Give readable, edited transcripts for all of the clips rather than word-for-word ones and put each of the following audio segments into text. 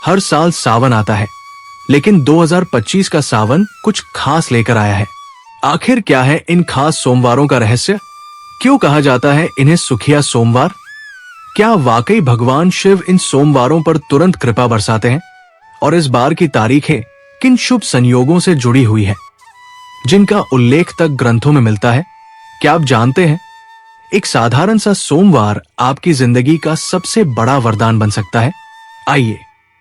हर साल सावन आता है, लेकिन 2025 का सावन कुछ खास लेकर आया है। आखिर क्या है इन खास सोमवारों का रहस्य? क्यों कहा जाता है इन्हें सुखिया सोमवार? क्या वाकई भगवान शिव इन सोमवारों पर तुरंत कृपा बरसाते हैं? और इस बार की तारीखें किन शुभ संयोगों से जुड़ी हुई है, जिनका उल्लेख तक ग्रंथों में मिलता है? क्या आप जानते हैं, एक साधारण सा सोमवार आपकी जिंदगी का सबसे बड़ा वरदान बन सकता है। आइए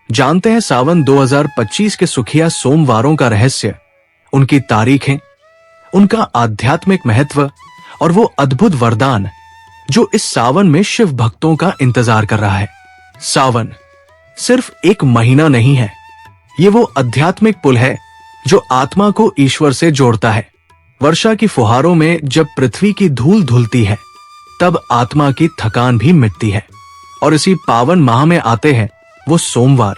जानते हैं सावन 2025 के सुखिया सोमवारों का रहस्य, उनकी तारीखें, उनका आध्यात्मिक महत्व और वो अद्भुत वरदान जो इस सावन में शिव भक्तों का इंतजार कर रहा है। सावन सिर्फ एक महीना नहीं है, ये वो आध्यात्मिक पुल है जो आत्मा को ईश्वर से जोड़ता है। वर्षा की फुहारों में जब पृथ्वी की धूल धुलती है, तब आत्मा की थकान भी मिटती है। और इसी पावन माह में आते हैं वो सोमवार,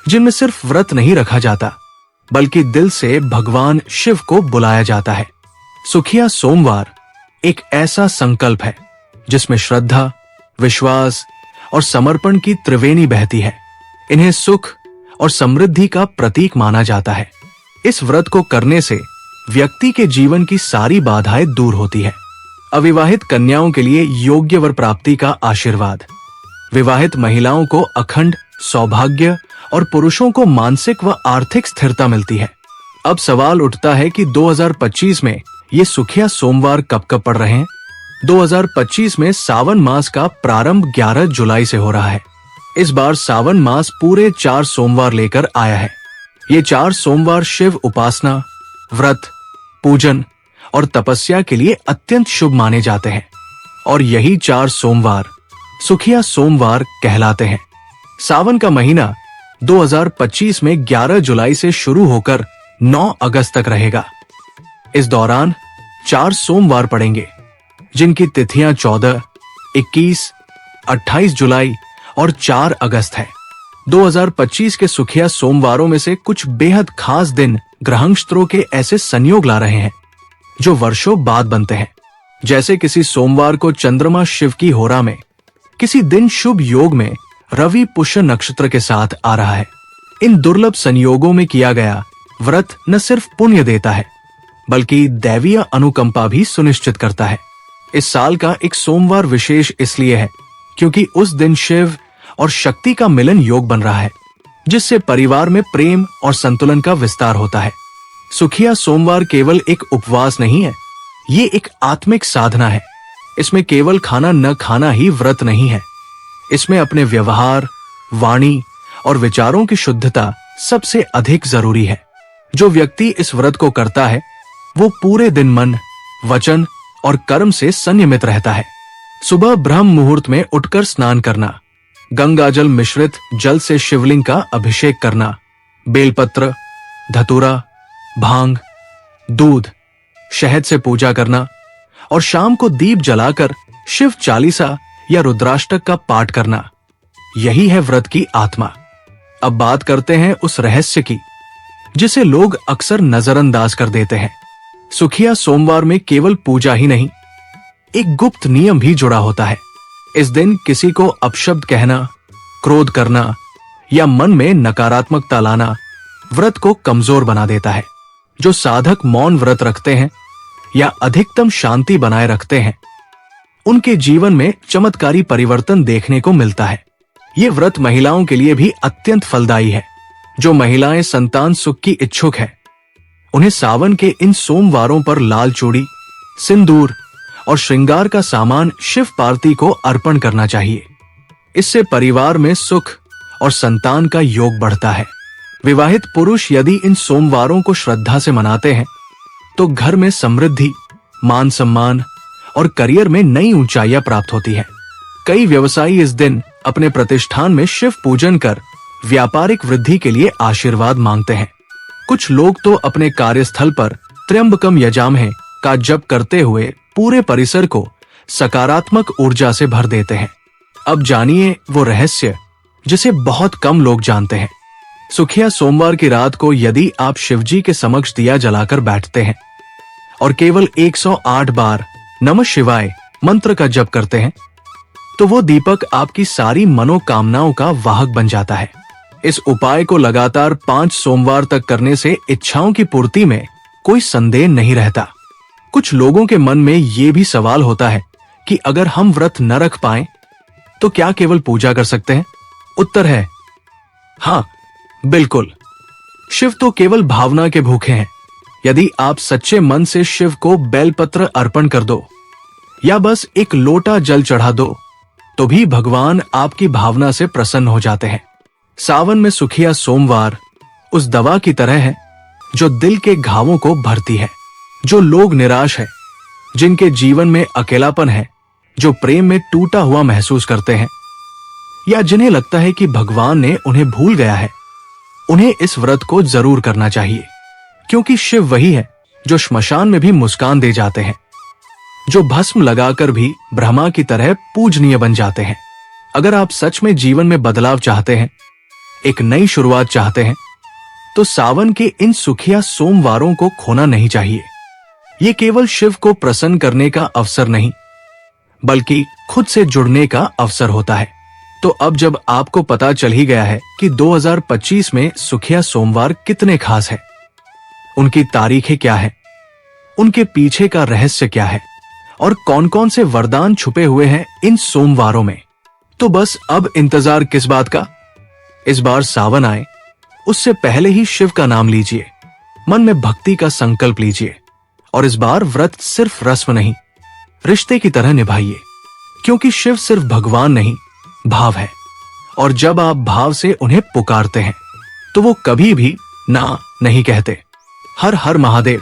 जिनमें सिर्फ व्रत नहीं रखा जाता, बल्कि दिल से भगवान शिव को बुलाया जाता है। सुखिया सोमवार एक ऐसा संकल्प है जिसमें श्रद्धा, विश्वास और समर्पण की त्रिवेणी बहती है। इन्हें सुख और समृद्धि का प्रतीक माना जाता है। इस व्रत को करने से व्यक्ति के जीवन की सारी बाधाएं दूर होती है। अविवाहित कन्याओं के लिए योग्य वर प्राप्ति का आशीर्वाद, विवाहित महिलाओं को अखंड सौभाग्य और पुरुषों को मानसिक व आर्थिक स्थिरता मिलती है। अब सवाल उठता है कि 2025 में ये सुखिया सोमवार कब कब पड़ रहे हैं? 2025 में सावन मास का प्रारंभ 11 जुलाई से हो रहा है। इस बार सावन मास पूरे 4 सोमवार लेकर आया है। ये 4 सोमवार शिव उपासना, व्रत, पूजन और तपस्या के लिए अत्यंत शुभ माने जाते हैं, और यही 4 सोमवार सुखिया सोमवार कहलाते हैं। सावन का महीना 2025 में 11 जुलाई से शुरू होकर 9 अगस्त तक रहेगा। इस दौरान 4 सोमवार पड़ेंगे, जिनकी तिथियां 14, 21, 28 जुलाई और 4 अगस्त है। 2025 के सुखिया सोमवारों में से कुछ बेहद खास दिन ग्रहनक्षत्रों के ऐसे संयोग ला रहे हैं जो वर्षों बाद बनते हैं। जैसे किसी सोमवार को चंद्रमा शिव की होरा में, किसी दिन शुभ योग में रवि पुष्य नक्षत्र के साथ आ रहा है। इन दुर्लभ संयोगों में किया गया व्रत न सिर्फ पुण्य देता है, बल्कि दैवीय अनुकंपा भी सुनिश्चित करता है। इस साल का एक सोमवार विशेष इसलिए है क्योंकि उस दिन शिव और शक्ति का मिलन योग बन रहा है, जिससे परिवार में प्रेम और संतुलन का विस्तार होता है। सुखिया सोमवार केवल एक उपवास नहीं है, ये एक आत्मिक साधना है। इसमें केवल खाना न खाना ही व्रत नहीं है, इसमें अपने व्यवहार, वाणी और विचारों की शुद्धता सबसे अधिक जरूरी है। जो व्यक्ति इस व्रत को करता है वो पूरे दिन मन, वचन और कर्म से संयमित रहता है। सुबह ब्रह्म मुहूर्त में उठकर स्नान करना, गंगाजल मिश्रित जल से शिवलिंग का अभिषेक करना, बेलपत्र, धतूरा, भांग, दूध, शहद से पूजा करना और शाम को दीप जलाकर शिव चालीसा या रुद्राष्टक का पाठ करना, यही है व्रत की आत्मा। अब बात करते हैं उस रहस्य की जिसे लोग अक्सर नजरअंदाज कर देते हैं। सुखिया सोमवार में केवल पूजा ही नहीं, एक गुप्त नियम भी जुड़ा होता है। इस दिन किसी को अपशब्द कहना, क्रोध करना या मन में नकारात्मकता लाना व्रत को कमजोर बना देता है। जो साधक मौन व्रत रखते हैं या अधिकतम शांति बनाए रखते हैं, उनके जीवन में चमत्कारी परिवर्तन देखने को मिलता है। ये व्रत महिलाओं के लिए भी अत्यंत फलदायी है। जो महिलाएं संतान सुख की इच्छुक है, उन्हें सावन के इन सोमवारों पर लाल चूड़ी, सिंदूर और श्रृंगार का सामान शिव पार्वती को अर्पण करना चाहिए। इससे परिवार में सुख और संतान का योग बढ़ता है। विवाहित पुरुष यदि इन सोमवारों को श्रद्धा से मनाते हैं तो घर में समृद्धि, मान सम्मान और करियर में नई ऊंचाइयां प्राप्त होती हैं। कई व्यवसायी इस दिन अपने प्रतिष्ठान में शिव पूजन कर व्यापारिक वृद्धि के लिए आशीर्वाद मांगते हैं। कुछ लोग तो अपने कार्यस्थल पर त्र्यंबकम यजामहे का जप करते हुए पूरे परिसर को सकारात्मक ऊर्जा से भर देते हैं। अब जानिए वो रहस्य जिसे बहुत कम लोग जानते हैं। सुखिया सोमवार की रात को यदि आप शिवजी के समक्ष दिया जलाकर बैठते हैं और केवल 108 बार नमः शिवाय मंत्र का जप करते हैं, तो वो दीपक आपकी सारी मनोकामनाओं का वाहक बन जाता है। इस उपाय को लगातार 5 सोमवार तक करने से इच्छाओं की पूर्ति में कोई संदेह नहीं रहता। कुछ लोगों के मन में ये भी सवाल होता है कि अगर हम व्रत न रख पाएं तो क्या केवल पूजा कर सकते हैं? उत्तर है हाँ, बिल्कुल। शिव तो केवल भावना के भूखे हैं। यदि आप सच्चे मन से शिव को बेलपत्र अर्पण कर दो या बस एक लोटा जल चढ़ा दो तो भी भगवान आपकी भावना से प्रसन्न हो जाते हैं। सावन में सुखिया सोमवार उस दवा की तरह है जो दिल के घावों को भरती है। जो लोग निराश हैं, जिनके जीवन में अकेलापन है, जो प्रेम में टूटा हुआ महसूस करते हैं या जिन्हें लगता है कि भगवान ने उन्हें भूल गया है, उन्हें इस व्रत को जरूर करना चाहिए, क्योंकि शिव वही है जो श्मशान में भी मुस्कान दे जाते हैं, जो भस्म लगाकर भी ब्रह्मा की तरह पूजनीय बन जाते हैं। अगर आप सच में जीवन में बदलाव चाहते हैं, एक नई शुरुआत चाहते हैं, तो सावन के इन सुखिया सोमवारों को खोना नहीं चाहिए। ये केवल शिव को प्रसन्न करने का अवसर नहीं, बल्कि खुद से जुड़ने का अवसर होता है। तो अब जब आपको पता चल ही गया है कि 2025 में सुखिया सोमवार कितने खास है, उनकी तारीखें क्या है, उनके पीछे का रहस्य क्या है और कौन कौन से वरदान छुपे हुए हैं इन सोमवारों में, तो बस अब इंतजार किस बात का? इस बार सावन आए उससे पहले ही शिव का नाम लीजिए, मन में भक्ति का संकल्प लीजिए और इस बार व्रत सिर्फ रस्म नहीं, रिश्ते की तरह निभाइए, क्योंकि शिव सिर्फ भगवान नहीं, भाव है। और जब आप भाव से उन्हें पुकारते हैं तो वो कभी भी ना नहीं कहते। हर हर महादेव।